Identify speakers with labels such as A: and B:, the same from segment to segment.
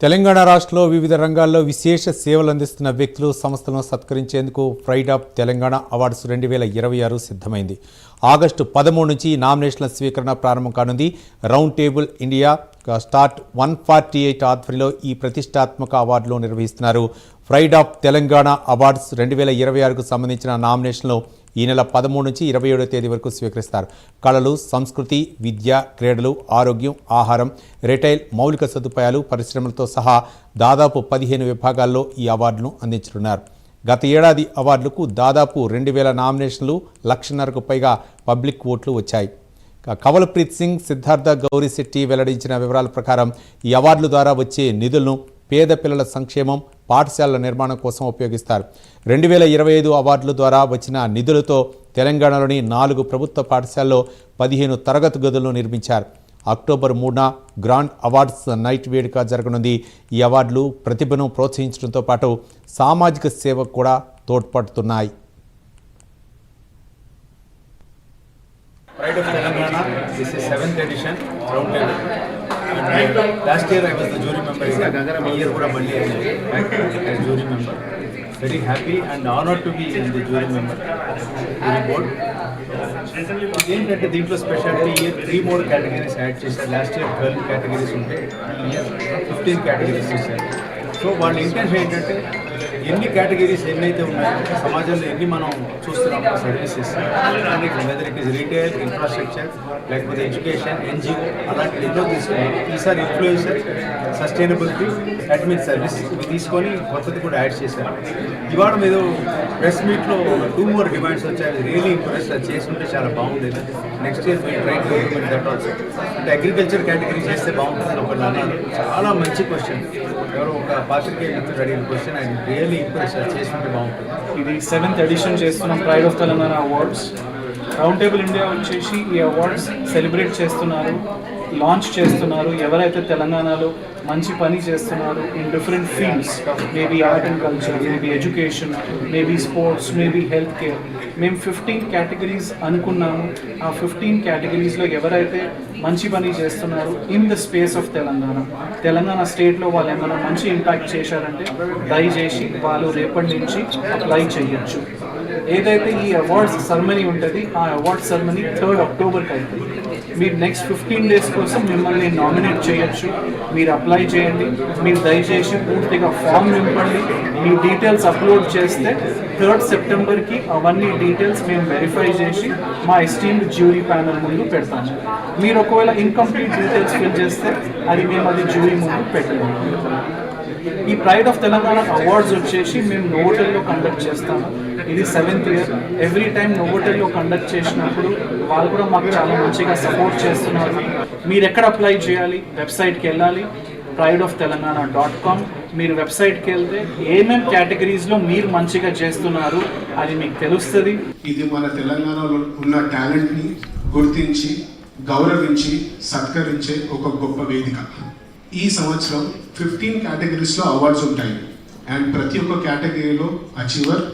A: తెలంగాణ రాష్ట్రంలో వివిధ రంగాల్లో విశేష సేవలు అందిస్తున్న వ్యక్తులు సంస్థలను సత్కరించేందుకు ప్రైడ్ ఆఫ్ తెలంగాణ అవార్డ్స్ 2026 సిద్ధమైంది. ఆగస్టు 13 నుంచి నామినేషన్ల స్వీకరణ ప్రారంభం కానుంది. రౌండ్ టేబుల్ ఇండియా స్టార్ట్ 148 ఆధ్వర్యంలో ఈ ప్రతిష్టాత్మక అవార్డులు నిర్వహిస్తున్నారు. ప్రైడ్ ఆఫ్ తెలంగాణ అవార్డ్స్ 2026కు సంబంధించిన నామినేషన్లు ఈ నెల 13 నుంచి 27వ తేదీ వరకు స్వీకరిస్తారు. కళలు, సంస్కృతి, విద్య, క్రీడలు, ఆరోగ్యం, ఆహారం, రిటైల్, మౌలిక సదుపాయాలు, పరిశ్రమలతో సహా దాదాపు 15 విభాగాల్లో ఈ అవార్డును అందించనున్నారు. గత ఏడాది అవార్డులకు దాదాపు 2000 నామినేషన్లు, 1,50,000కు పైగా పబ్లిక్ ఓట్లు వచ్చాయి. కవల్ప్రీత్ సింగ్, సిద్ధార్థ గౌరిశెట్టి వెల్లడించిన వివరాల ప్రకారం ఈ అవార్డుల ద్వారా వచ్చే నిధులను పేద పిల్లల సంక్షేమం, పాఠశాలల నిర్మాణం కోసం ఉపయోగిస్తారు. 2025 అవార్డుల ద్వారా వచ్చిన నిధులతో తెలంగాణలోని 4 ప్రభుత్వ పాఠశాలలో 15 తరగతి గదులను నిర్మించారు. అక్టోబర్ 3న గ్రాండ్ అవార్డ్స్ నైట్ వేడుక జరగనుంది. ఈ అవార్డులు ప్రతిభను ప్రోత్సహించడంతో పాటు సామాజిక సేవకు కూడా తోడ్పడుతున్నాయి.
B: Pride of Telangana, this is 7th edition, round table. And last year I was the jury member. This year kuda mandi as jury member. Very happy and honored to be in the jury member jury board. ఏంటంటే దీంట్లో speciality year 3 more categories add చేశారు. Last year 12 categories ఉంటే ఈ year 15 categories చేశారు. So వాళ్ళ intention ఏంటంటే ఎన్ని categories ఎన్నైతే ఉన్నాయో సమాజంలో ఎన్ని మనం చూస్తున్నామో services whether it is retail, infrastructure, లేకపోతే ఎడ్యుకేషన్, ఎన్జిఓ అలాంటి ఎన్నో తీసుకున్నాం. ఈసారి ఇన్ఫ్లుయెన్సర్, సస్టైనబిలిటీ, అడ్మిన్ సర్వీస్ ఇవి తీసుకొని కొత్తది కూడా యాడ్ చేశారు. ఇవాళ మీద ప్రెస్ మీట్లో 2 more డిమాండ్స్ వచ్చాయి. రియలీ ఇంప్రెస్ అది చేసుకుంటే చాలా బాగుండేది. నెక్స్ట్ ఇయర్ మీరు try to implement that also. అంటే అగ్రికల్చర్ కేటగిరీ చేస్తే బాగుంటుందని ఒకళ్ళు అన్నారు. చాలా మంచి క్వశ్చన్. ఎవరో ఒక పాత్రికేయ మిత్రుడు అడిగిన క్వశ్చన్ అండ్ రియల్లీ ఇంప్రెస్ అది చేసుకుంటే బాగుంటుంది.
C: ఇది 7th ఎడిషన్ చేస్తున్నాం pride of Telangana awards. Round table India వచ్చేసి ఈ అవార్డ్స్ సెలబ్రేట్ చేస్తున్నారు, లాంచ్ చేస్తున్నారు. ఎవరైతే తెలంగాణలో మంచి పని చేస్తున్నారు in different fields, maybe art and culture, maybe education, maybe sports, maybe health care, మేము 15 కేటగిరీస్ అనుకున్నాము. ఆ 15 కేటగిరీస్లో ఎవరైతే మంచి పని చేస్తున్నారు in the space of Telangana స్టేట్లో వాళ్ళు ఏమైనా మంచి ఇంపాక్ట్ చేశారంటే దయచేసి వాళ్ళు రేపటి నుంచి అప్లై చేయొచ్చు. ఏదైతే ఈ అవార్డ్స్ సెరమనీ ఉంటుంది ఆ అవార్డ్స్ సెరమనీ 3rd అక్టోబర్కి అవుతుంది. మీరు నెక్స్ట్ 15 days కోసం మిమ్మల్ని నామినేట్ చేయొచ్చు. మీరు అప్లై చేయండి. మీరు దయచేసి పూర్తిగా ఫామ్ నింపండి. మీ డీటెయిల్స్ అప్లోడ్ చేస్తే 3rd సెప్టెంబర్కి అవన్నీ డీటెయిల్స్ మేము వెరిఫై చేసి మా ఎస్టీమ్డ్ జ్యూరీ ప్యానల్ ముందు పెడతాము. మీరు ఒకవేళ ఇన్కంప్లీట్ డీటెయిల్స్ ఫిల్ చేస్తే మేము అది జ్యూరీ ముందు పెట్టలేము. ఈ ప్రైడ్ ఆఫ్ తెలంగాణ అవార్డ్స్ వచ్చేసి మేము నోవోటెల్లో కండక్ట్ చేస్తాము. ఇది 7th year. ఎవ్రీ టైం నోవోటెల్లో కండక్ట్ చేసినప్పుడు వాళ్ళు కూడా మాకు చాలా మంచిగా సపోర్ట్ చేస్తున్నారు. మీరు ఎక్కడ అప్లై చేయాలి? వెబ్సైట్కి వెళ్ళాలి, prideoftelangana.com. మీరు వెబ్సైట్కి వెళ్తే ఏమేమి కేటగిరీస్లో మీరు మంచిగా చేస్తున్నారు అది మీకు తెలుస్తుంది.
D: ఇది మన తెలంగాణలో ఉన్న టాలెంట్ని గుర్తించి గౌరవించి సత్కరించే ఒక గొప్ప వేదిక. ఈ సంవత్సరం 15 కేటగిరీస్లో అవార్డ్స్ ఉంటాయి అండ్ ప్రతి ఒక్క కేటగిరీలో అచీవర్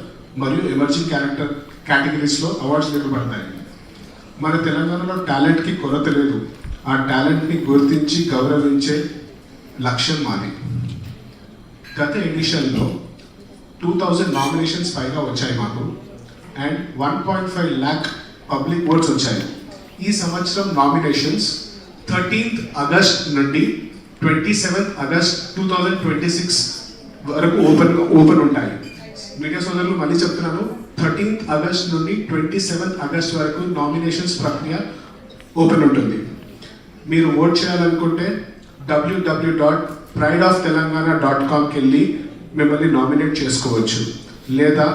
D: మరియు ఎమర్జింగ్ కేటగిరీస్లో అవార్డ్స్ ఇవ్వబడతాయి. మన తెలంగాణలో టాలెంట్కి కొరత లేదు. ఆ టాలెంట్ని గుర్తించి గౌరవించే లక్ష్యం మాది. గత ఎడిషన్లో 2000 నామినేషన్స్ పైగా వచ్చాయి మాకు అండ్ 1.5 lakh పబ్లిక్ ఓట్స్ వచ్చాయి. ఈ సంవత్సరం నామినేషన్స్ 13th ఆగస్ట్ నుండి 27th ఆగస్ట్ 2026 వరకు ఓపెన్ ఉంటాయి. మీడియా సోదరులు మళ్ళీ చెప్తున్నాను, 13th ఆగస్ట్ నుండి 27th ఆగస్ట్ వరకు నామినేషన్స్ ప్రక్రియ ఓపెన్ ఉంటుంది. మీరు ఓట్ చేయాలనుకుంటే www.prideoftelangana.comకి వెళ్ళి మిమ్మల్ని నామినేట్ చేసుకోవచ్చు, లేదా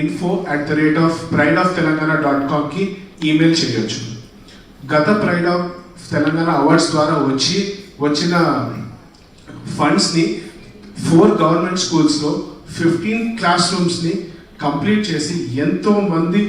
D: info@prideoftelangana.comకి ఈమెయిల్ చేయొచ్చు. గత ప్రైడ్ ఆఫ్ తెలంగాణ అవార్డ్స్ ద్వారా వచ్చిన ఫండ్స్ని 4 గవర్నమెంట్ స్కూల్స్లో 15 క్లాస్ రూమ్స్ని కంప్లీట్ చేసి ఎంతోమంది